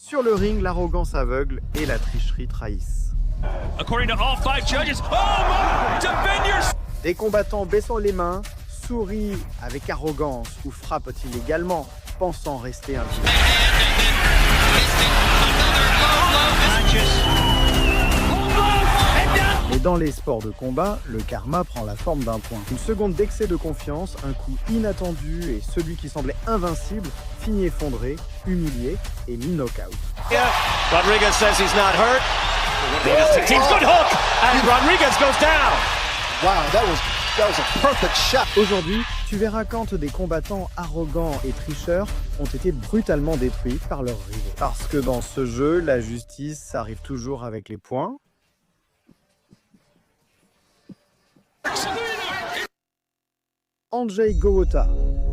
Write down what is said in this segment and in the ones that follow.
Sur le ring, l'arrogance aveugle et la tricherie trahissent. Des combattants baissant les mains, sourient avec arrogance ou frappent illégalement, pensant rester invincibles. Mais dans les sports de combat, le karma prend la forme d'un point. Une seconde d'excès de confiance, un coup inattendu et celui qui semblait invincible finit effondré, humilié et mis knock-out. Rodriguez says he's not hurt. Good hook, and Rodriguez goes down. Wow, that was a perfect shot. Aujourd'hui, tu verras quand des combattants arrogants et tricheurs ont été brutalement détruits par leurs rivaux. Parce que dans ce jeu, la justice arrive toujours avec les points. Andrzej Gołota,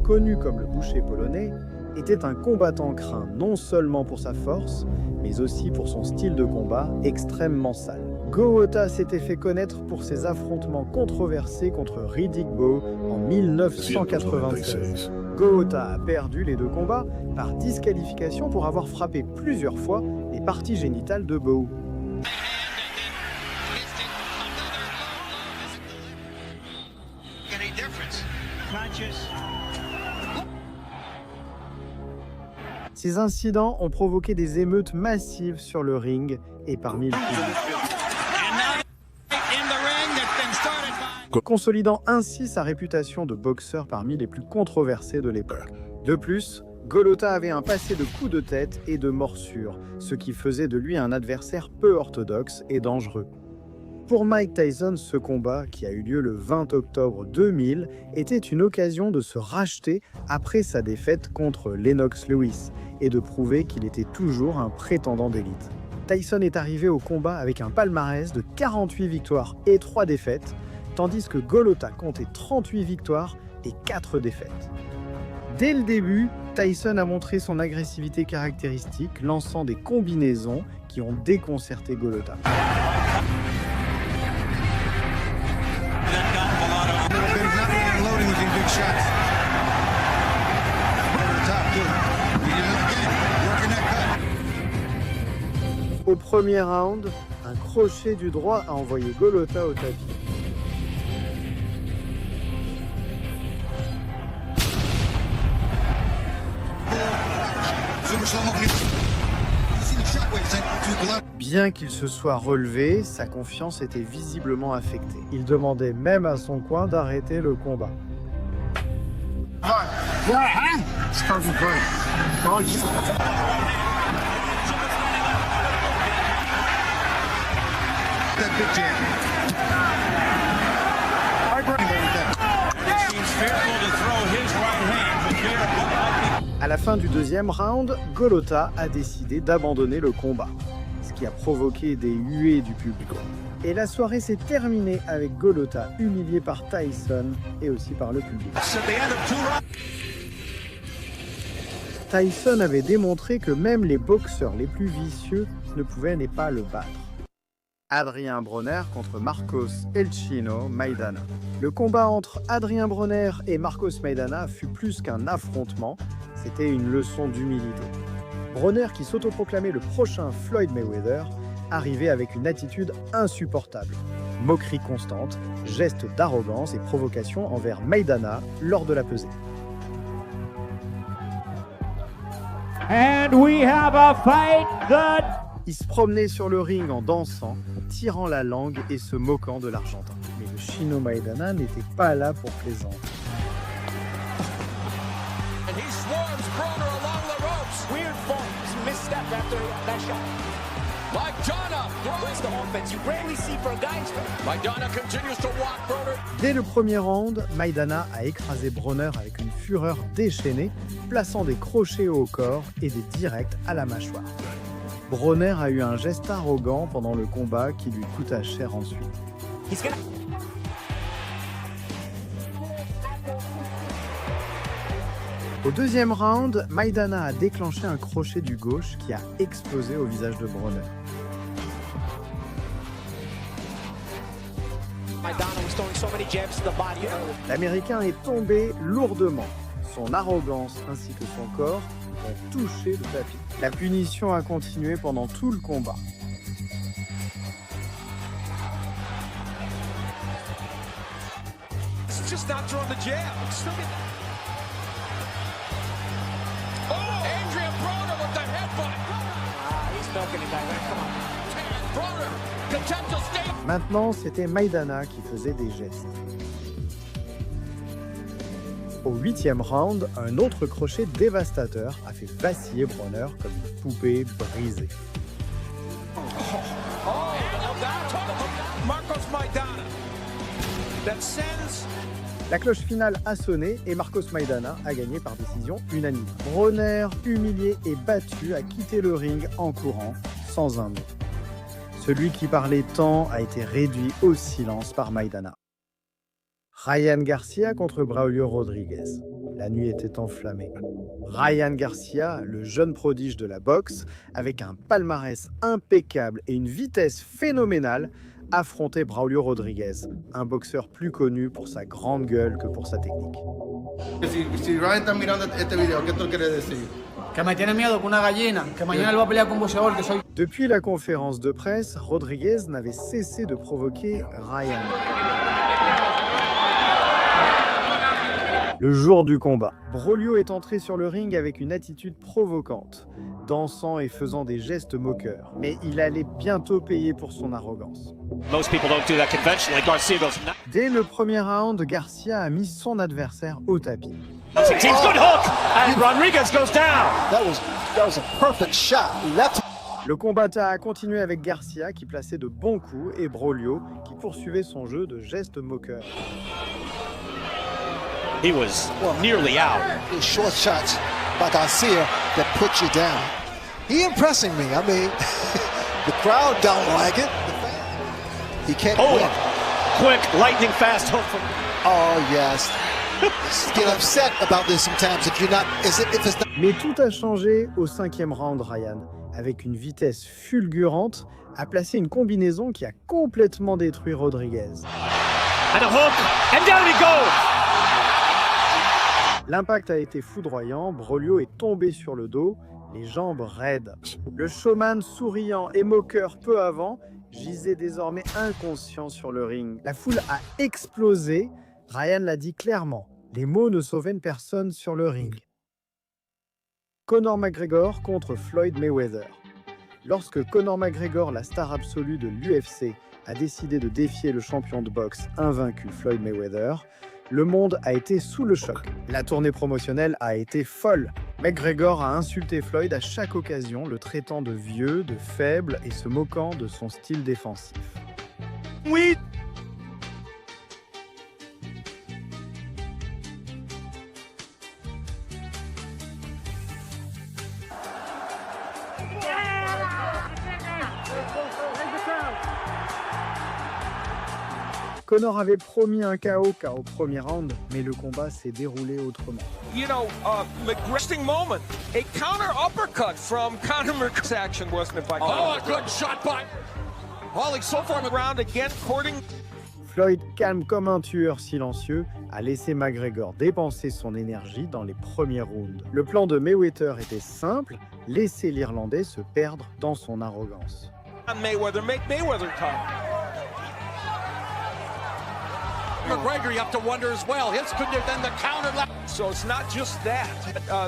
connu comme le boucher polonais, était un combattant craint non seulement pour sa force, mais aussi pour son style de combat extrêmement sale. Gołota s'était fait connaître pour ses affrontements controversés contre Riddick Bowe en 1996. Gołota a perdu les deux combats par disqualification pour avoir frappé plusieurs fois les parties génitales de Bowe. Ces incidents ont provoqué des émeutes massives sur le ring et parmi le public, consolidant ainsi sa réputation de boxeur parmi les plus controversés de l'époque. De plus, Gołota avait un passé de coups de tête et de morsures, ce qui faisait de lui un adversaire peu orthodoxe et dangereux. Pour Mike Tyson, ce combat, qui a eu lieu le 20 octobre 2000, était une occasion de se racheter après sa défaite contre Lennox Lewis et de prouver qu'il était toujours un prétendant d'élite. Tyson est arrivé au combat avec un palmarès de 48 victoires et 3 défaites, tandis que Gołota comptait 38 victoires et 4 défaites. Dès le début, Tyson a montré son agressivité caractéristique, lançant des combinaisons qui ont déconcerté Gołota. Au premier round, un crochet du droit a envoyé Gołota au tapis. Bien qu'il se soit relevé, sa confiance était visiblement affectée. Il demandait même à son coin d'arrêter le combat. À la fin du deuxième round, Gołota a décidé d'abandonner le combat, ce qui a provoqué des huées du public. Et la soirée s'est terminée avec Gołota humilié par Tyson et aussi par le public. Tyson avait démontré que même les boxeurs les plus vicieux ne pouvaient pas le battre. Adrien Broner contre Marcos El Chino Maidana. Le combat entre Adrien Broner et Marcos Maidana fut plus qu'un affrontement, c'était une leçon d'humilité. Broner, qui s'autoproclamait le prochain Floyd Mayweather, arrivait avec une attitude insupportable. Moquerie constante, gestes d'arrogance et provocation envers Maidana lors de la pesée. And we have a fight that... Il se promenait sur le ring en dansant, tirant la langue et se moquant de l'Argentin. Mais le Chino Maidana n'était pas là pour plaisanter. Dès le premier round, Maidana a écrasé Broner avec une fureur déchaînée, plaçant des crochets au corps et des directs à la mâchoire. Broner a eu un geste arrogant pendant le combat qui lui coûta cher ensuite. Au deuxième round, Maidana a déclenché un crochet du gauche qui a explosé au visage de Broner. L'Américain est tombé lourdement. Son arrogance ainsi que son corps ont touché le tapis. La punition a continué pendant tout le combat. Just not throwing the jab. Still get... Oh, Adrian Broner with the headbutt. He's milking it back there. Come on. Broner, potential state. Maintenant, c'était Maidana qui faisait des gestes. Au 8e round, un autre crochet dévastateur a fait vaciller Broner comme une poupée brisée. Marcos Maidana. That sends... La cloche finale a sonné et Marcos Maidana a gagné par décision unanime. Broner, humilié et battu, a quitté le ring en courant, sans un mot. Celui qui parlait tant a été réduit au silence par Maidana. Ryan Garcia contre Braulio Rodriguez. La nuit était enflammée. Ryan Garcia, le jeune prodige de la boxe, avec un palmarès impeccable et une vitesse phénoménale, affrontait Braulio Rodriguez, un boxeur plus connu pour sa grande gueule que pour sa technique. Si Ryan está mirando este video, ¿qué tú quieres decir? Que me tiene miedo que una gallina, que mañana él va a pelear con un boxeador que soy. Depuis la conférence de presse, Rodriguez n'avait cessé de provoquer Ryan. Le jour du combat, Braulio est entré sur le ring avec une attitude provocante, dansant et faisant des gestes moqueurs. Mais il allait bientôt payer pour son arrogance. Most people don't do that conventionally. Garcia goes. Dès le premier round, Garcia a mis son adversaire au tapis. Team's good hook, and Rodriguez goes down. That was a perfect shot. Left. Le combat a continué avec Garcia qui plaçait de bons coups et Braulio qui poursuivait son jeu de gestes moqueurs. He was nearly out. These short shots by Garcia that put you down. He impressing me. I mean, the crowd don't like it. He can't win. Quick, lightning fast hook. Oh yes. Get upset about this sometimes if you're not. If it's not. Mais tout a changé au 5e round. Ryan, avec une vitesse fulgurante, a placé une combinaison qui a complètement détruit Rodriguez. And a hook, and down he goes. L'impact a été foudroyant, Braulio est tombé sur le dos, les jambes raides. Le showman souriant et moqueur peu avant gisait désormais inconscient sur le ring. La foule a explosé, Ryan l'a dit clairement, les mots ne sauvaient personne sur le ring. Conor McGregor contre Floyd Mayweather. Lorsque Conor McGregor, la star absolue de l'UFC, a décidé de défier le champion de boxe invaincu Floyd Mayweather, le monde a été sous le choc. La tournée promotionnelle a été folle. McGregor a insulté Floyd à chaque occasion, le traitant de vieux, de faible et se moquant de son style défensif. Oui. Conor avait promis un KO car au premier round, mais le combat s'est déroulé autrement. You know, McGregor moment. A counter uppercut from Conor McGregor's action, wasn't it? By oh, a good shot by Holly so far on the ground again, courting. Floyd, calme comme un tueur silencieux, a laissé McGregor dépenser son énergie dans les premiers rounds. Le plan de Mayweather était simple, laisser l'Irlandais se perdre dans son arrogance. Mayweather, make Mayweather talk. McGregor, you have to wonder as well. His could have been the counter left. So it's not just that.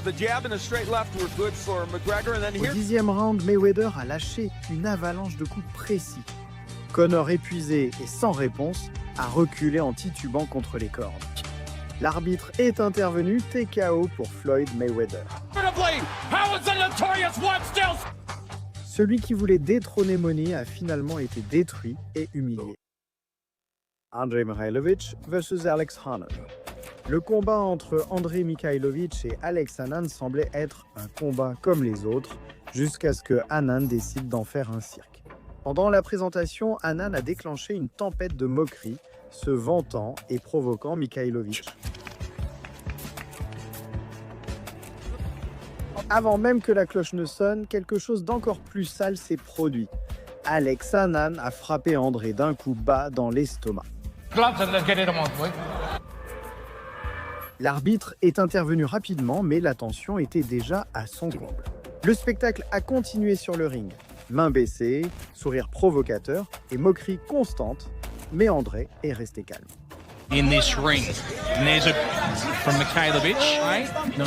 The jab and the straight left were good for McGregor. And then Au here... 10e round, Mayweather a lâché une avalanche de coups précis. Conor, épuisé et sans réponse, a reculé en titubant contre les cordes. L'arbitre est intervenu, TKO pour Floyd Mayweather. Celui qui voulait détrôner Money a finalement été détruit et humilié. Andrei Mikhailovich versus Alex Hanan. Le combat entre Andrei Mikhailovich et Alex Hanan semblait être un combat comme les autres, jusqu'à ce que Hanan décide d'en faire un cirque. Pendant la présentation, Hanan a déclenché une tempête de moqueries, se vantant et provoquant Mikhailovich. Avant même que la cloche ne sonne, quelque chose d'encore plus sale s'est produit. Alex Hanan a frappé André d'un coup bas dans l'estomac. L'arbitre est intervenu rapidement, mais la tension était déjà à son comble. Le spectacle a continué sur le ring. Mains baissées, sourire provocateur et moquerie constante, mais André est resté calme. In this ring, and there's a from Mikhailovic, right? No.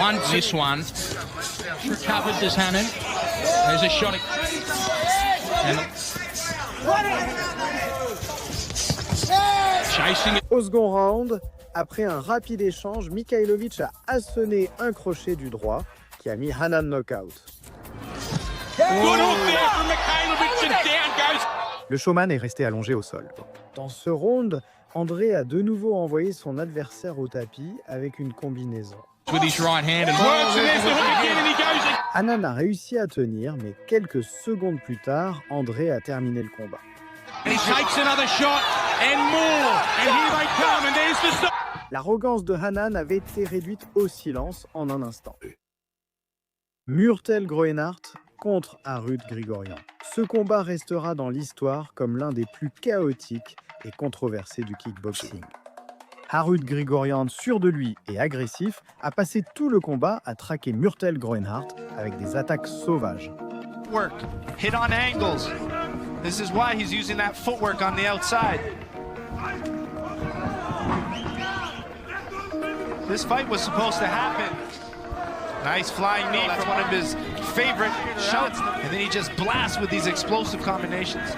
One, this one, recovered this Hannon. There's a shot. And chasing it. Au second round, après un rapide échange, Mikhailovic a asséné un crochet du droit qui a mis Hannon knockout. Good hook there from Mikhailovic and down goes. Le showman est resté allongé au sol. Dans ce round, André a de nouveau envoyé son adversaire au tapis avec une combinaison. With his right hand and works, and there's the hook again, and he goes. Hannon a réussi à tenir, mais quelques secondes plus tard, André a terminé le combat. And he takes another shot and more, and here they come, and there's the stop. L'arrogance de Hannon avait été réduite au silence en un instant. Murtel Groenhart contre Harut Grigorian. Ce combat restera dans l'histoire comme l'un des plus chaotiques et controversés du kickboxing. Harut Grigorian, sûr de lui et agressif, a passé tout le combat à traquer Murtel Groenhart avec des attaques sauvages. Work, hit on angles. This is why he's using that footwork on the outside. This fight was supposed to happen. Nice flying knee from one of his favorite shots, and then he just blasts with these explosive combinations.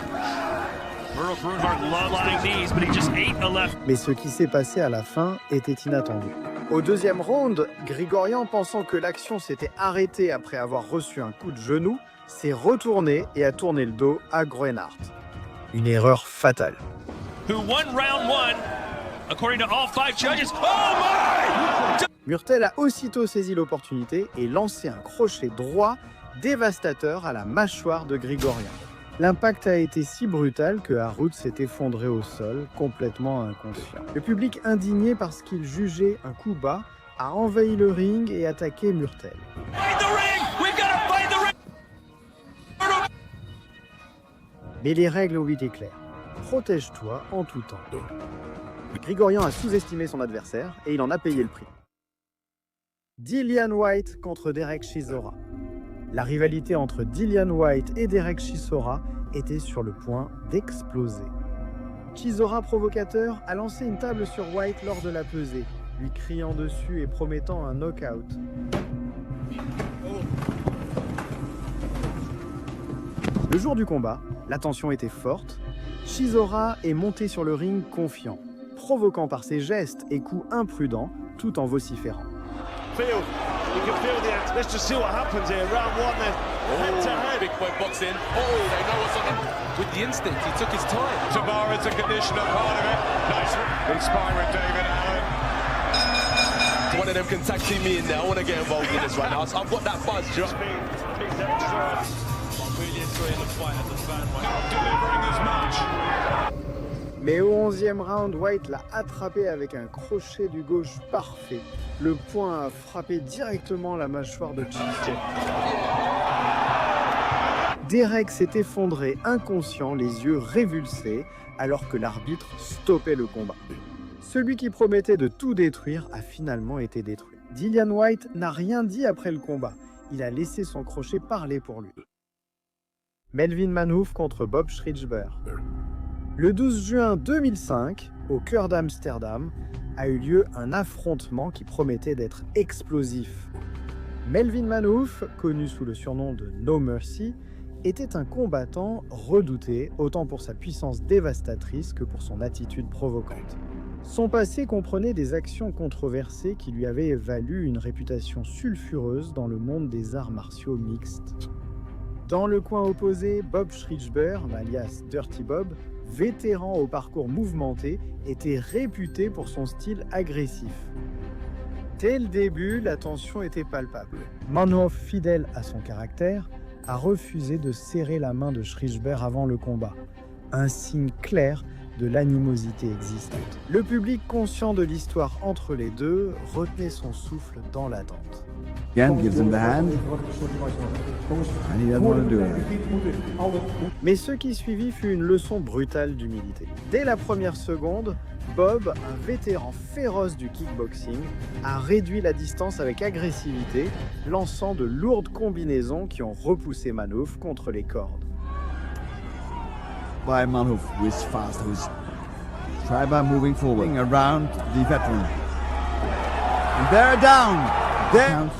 Merle Groenhart loves flying knees, but he just ate a left. Mais ce qui s'est passé à la fin était inattendu. Au deuxième round, Grigorian, pensant que l'action s'était arrêtée après avoir reçu un coup de genou, s'est retourné et a tourné le dos à Groenhart. Une erreur fatale. Who won round one, according to all 5 judges. Oh my! Murtel a aussitôt saisi l'opportunité et lancé un crochet droit dévastateur à la mâchoire de Grigorian. L'impact a été si brutal que Harut s'est effondré au sol, complètement inconscient. Le public, indigné parce qu'il jugeait un coup bas, a envahi le ring et attaqué Murtel. Mais les règles ont été claires. Protège-toi en tout temps. Grigorian a sous-estimé son adversaire et il en a payé le prix. Dillian Whyte contre Derek Chisora. La rivalité entre Dillian Whyte et Derek Chisora était sur le point d'exploser. Chisora, provocateur, a lancé une table sur Whyte lors de la pesée, lui criant dessus et promettant un knockout. Le jour du combat, la tension était forte. Chisora est monté sur le ring confiant, provoquant par ses gestes et coups imprudents, tout en vociférant. You can feel the act. Let's just see what happens here. Round one then. Head to head. Big boy boxing. Oh, they know what's on. With the instinct, he took his time. Tavares a conditioner part of it. Nice inspiring David Allen. One of them can tag team me in there. I want to get involved in this right now. I've got that buzz. Just speed extra. I'm really enjoying the fight as a fan. Not delivering as much. Mais au 11e round, Whyte l'a attrapé avec un crochet du gauche parfait. Le poing a frappé directement la mâchoire de Chisora. Derek s'est effondré inconscient, les yeux révulsés, alors que l'arbitre stoppait le combat. Celui qui promettait de tout détruire a finalement été détruit. Dillian Whyte n'a rien dit après le combat. Il a laissé son crochet parler pour lui. Melvin Manhoef contre Bob Schrijber. Le 12 juin 2005, au cœur d'Amsterdam, a eu lieu un affrontement qui promettait d'être explosif. Melvin Manhoef, connu sous le surnom de No Mercy, était un combattant redouté autant pour sa puissance dévastatrice que pour son attitude provocante. Son passé comprenait des actions controversées qui lui avaient valu une réputation sulfureuse dans le monde des arts martiaux mixtes. Dans le coin opposé, Bob Schrijber, alias Dirty Bob, vétéran au parcours mouvementé, était réputé pour son style agressif. Dès le début, la tension était palpable. Manhoef, fidèle à son caractère, a refusé de serrer la main de Schrijber avant le combat, un signe clair de l'animosité existante. Le public, conscient de l'histoire entre les deux, retenait son souffle dans l'attente. Mais ce qui suivit fut une leçon brutale d'humilité. Dès la première seconde, Bob, un vétéran féroce du kickboxing, a réduit la distance avec agressivité, lançant de lourdes combinaisons qui ont repoussé Manouf contre les cordes. By Manouf was fast. Try by moving forward around the veteran. And they're down. There.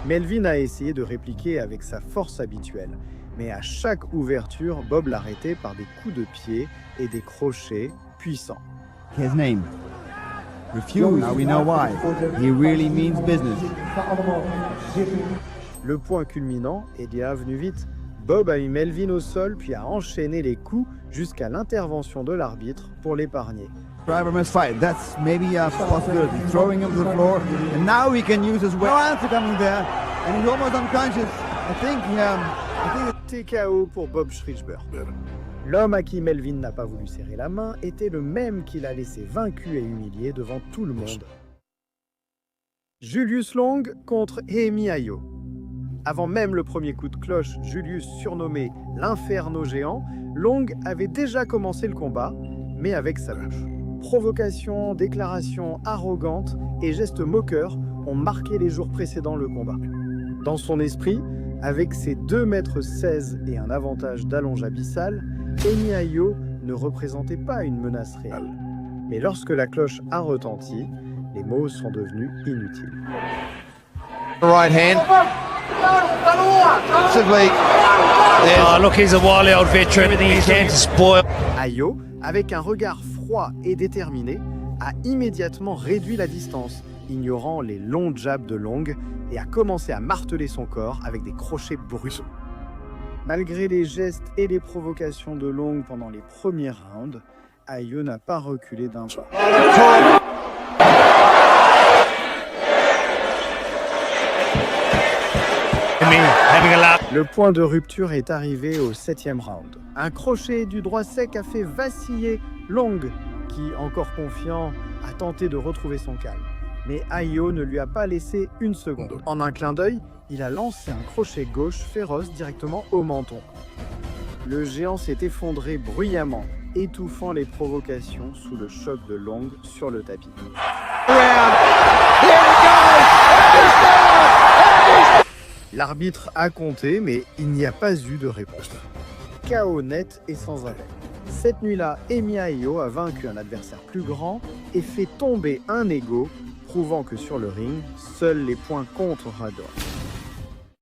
Melvin a essayé de répliquer avec sa force habituelle, mais à chaque ouverture, Bob l'arrêtait par des coups de pied et des crochets puissants. His name. Refuse. Now we know why. He really means business. Le point culminant, Elia venu vite, Bob a eu Melvin au sol puis a enchaîné les coups jusqu'à l'intervention de l'arbitre pour l'épargner. Driver must fight. That's maybe a possibility. Throwing him to the floor, and now he can use his weight. No answer coming there, and he's almost unconscious. I think TKO pour Bob Schrichberg. L'homme à qui Melvin n'a pas voulu serrer la main était le même qu'il a laissé vaincu et humilié devant tout le monde. Julius Long contre Emi Ayo. Avant même le premier coup de cloche, Julius surnommé l'Inferno géant, Long avait déjà commencé le combat, mais avec sa bouche. Provocations, déclarations arrogantes et gestes moqueurs ont marqué les jours précédant le combat. Dans son esprit, avec ses 2,16 m et un avantage d'allonge abyssal, Emi Ayo ne représentait pas une menace réelle. Mais lorsque la cloche a retenti, les mots sont devenus inutiles. Right hand. Look, he's a wily old veteran. Everything he can to spoil. Ayo, avec un regard froid et déterminé, a immédiatement réduit la distance, ignorant les longs jabs de Long, et a commencé à marteler son corps avec des crochets brutaux. Malgré les gestes et les provocations de Long pendant les premiers rounds, Ayo n'a pas reculé d'un pas. Le point de rupture est arrivé au 7e round. Un crochet du droit sec a fait vaciller Long, qui, encore confiant, a tenté de retrouver son calme. Mais Ayo ne lui a pas laissé une seconde. En un clin d'œil, il a lancé un crochet gauche féroce directement au menton. Le géant s'est effondré bruyamment, étouffant les provocations sous le choc de Long sur le tapis. L'arbitre a compté, mais il n'y a pas eu de réponse. KO net et sans arrêt. Cette nuit-là, Emi Ayo a vaincu un adversaire plus grand et fait tomber un ego, prouvant que sur le ring, seuls les points comptent.